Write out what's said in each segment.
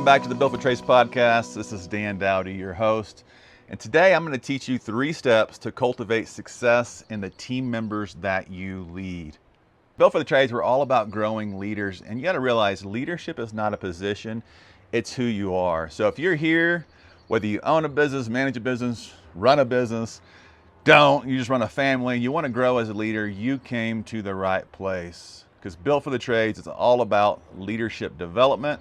back to the Built for Trades podcast. This is Dan Dowdy, your host. And today I'm going to teach you 3 steps to cultivate success in the team members that you lead. Built for the Trades, we're all about growing leaders. And you got to realize leadership is not a position, it's who you are. So if you're here, whether you own a business, manage a business, run a business, you just run a family, and you want to grow as a leader, you came to the right place. Because Built for the Trades is all about leadership development.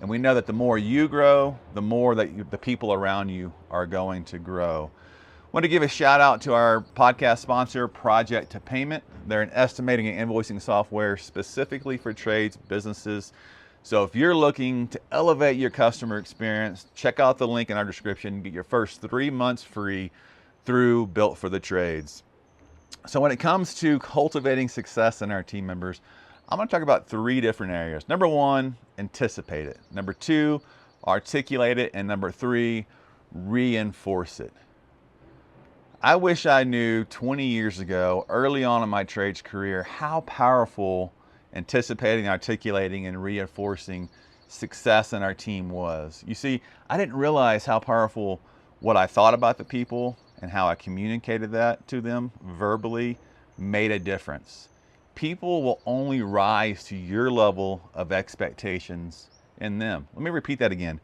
And we know that the more you grow, the more that the people around you are going to grow. I want to give a shout out to our podcast sponsor, Project to Payment. They're an estimating and invoicing software specifically for trades businesses. So if you're looking to elevate your customer experience, check out the link in our description. Get your first 3 months free through Built for the Trades. So when it comes to cultivating success in our team members, I'm going to talk about 3 different areas. Number 1, anticipate it. Number 2, articulate it. And number 3, reinforce it. I wish I knew 20 years ago, early on in my trades career, how powerful anticipating, articulating, and reinforcing success in our team was. You see, I didn't realize how powerful what I thought about the people and how I communicated that to them verbally made a difference. People will only rise to your level of expectations in them. Let me repeat that again.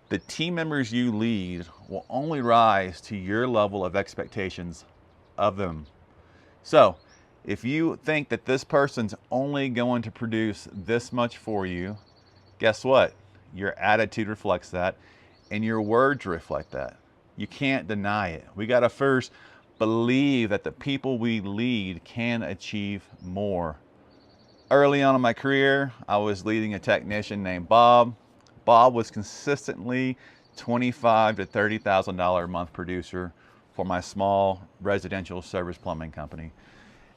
The team members you lead will only rise to your level of expectations of them. So, if you think that this person's only going to produce this much for you, guess what? Your attitude reflects that, and your words reflect that. You can't deny it. We got to first believe that the people we lead can achieve more. Early on in my career, I was leading a technician named Bob. Bob was consistently $25,000 to $30,000 a month producer for my small residential service plumbing company.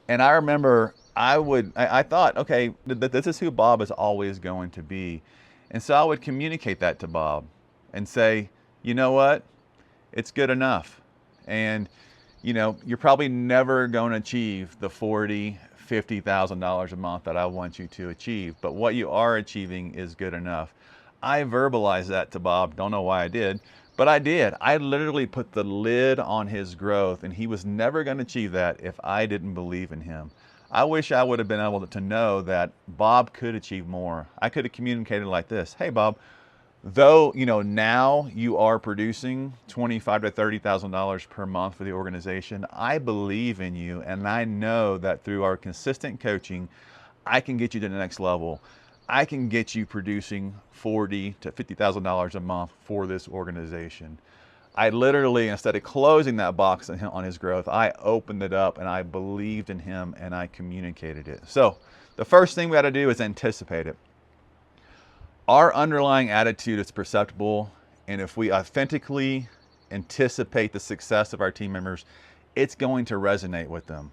And I remember I thought, okay, this is who Bob is always going to be. And so I would communicate that to Bob and say, you know what? It's good enough. And you know, you're probably never going to achieve the $40,000, $50,000 a month that I want you to achieve, but what you are achieving is good enough. I verbalized that to Bob. Don't know why I did, but I did. I literally put the lid on his growth, and he was never going to achieve that if I didn't believe in him. I wish I would have been able to know that Bob could achieve more. I could have communicated like this: hey, Bob, though, you know, now you are producing $25,000 to $30,000 per month for the organization, I believe in you, and I know that through our consistent coaching, I can get you to the next level. I can get you producing $40,000 to $50,000 a month for this organization. I literally, instead of closing that box on his growth, I opened it up and I believed in him and I communicated it. So the first thing we got to do is anticipate it. Our underlying attitude is perceptible, and if we authentically anticipate the success of our team members, it's going to resonate with them.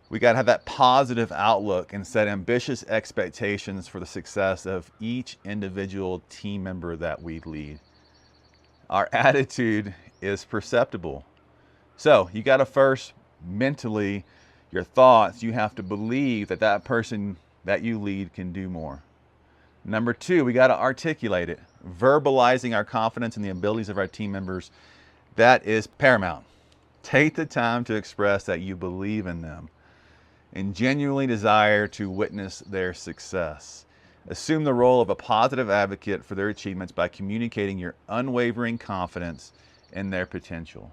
We got to have that positive outlook and set ambitious expectations for the success of each individual team member that we lead. Our attitude is perceptible. So you got to first mentally, your thoughts, you have to believe that that person that you lead can do more. Number 2, we got to articulate it. Verbalizing our confidence in the abilities of our team members, that is paramount. Take the time to express that you believe in them and genuinely desire to witness their success. Assume the role of a positive advocate for their achievements by communicating your unwavering confidence in their potential.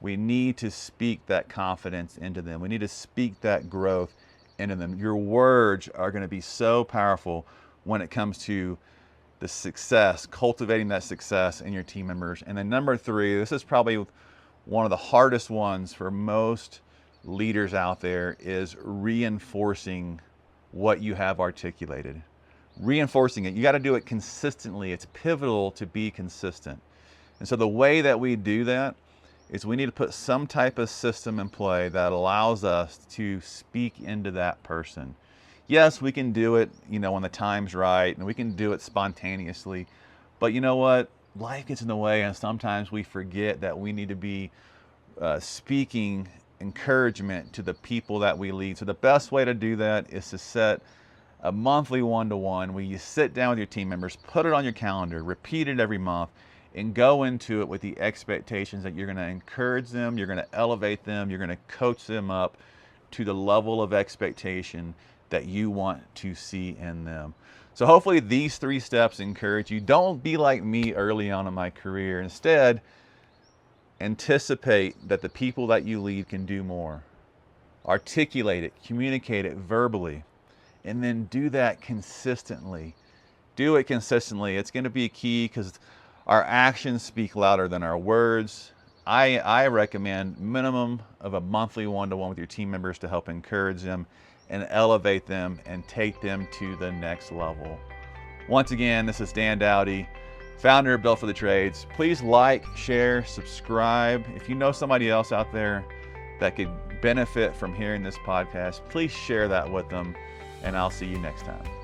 We need to speak that confidence into them. We need to speak that growth into them. Your words are going to be so powerful when it comes to the success, cultivating that success in your team members. And then number 3, this is probably one of the hardest ones for most leaders out there, is reinforcing what you have articulated. Reinforcing it. You got to do it consistently. It's pivotal to be consistent. And so the way that we do that is we need to put some type of system in play that allows us to speak into that person. Yes, we can do it, you know, when the time's right, and we can do it spontaneously. But you know what? Life gets in the way, and sometimes we forget that we need to be speaking encouragement to the people that we lead. So the best way to do that is to set a monthly one-to-one where you sit down with your team members, put it on your calendar, repeat it every month, and go into it with the expectations that you're going to encourage them, you're going to elevate them, you're going to coach them up to the level of expectation that you want to see in them. So hopefully these 3 steps encourage you. Don't be like me early on in my career. Instead, anticipate that the people that you lead can do more. Articulate it, communicate it verbally, and then do that consistently. Do it consistently. It's going to be key because our actions speak louder than our words. I recommend minimum of a monthly one-to-one with your team members to help encourage them and elevate them and take them to the next level. Once again, this is Dan Dowdy, founder of Built for the Trades. Please like, share, subscribe. If you know somebody else out there that could benefit from hearing this podcast, please share that with them, and I'll see you next time.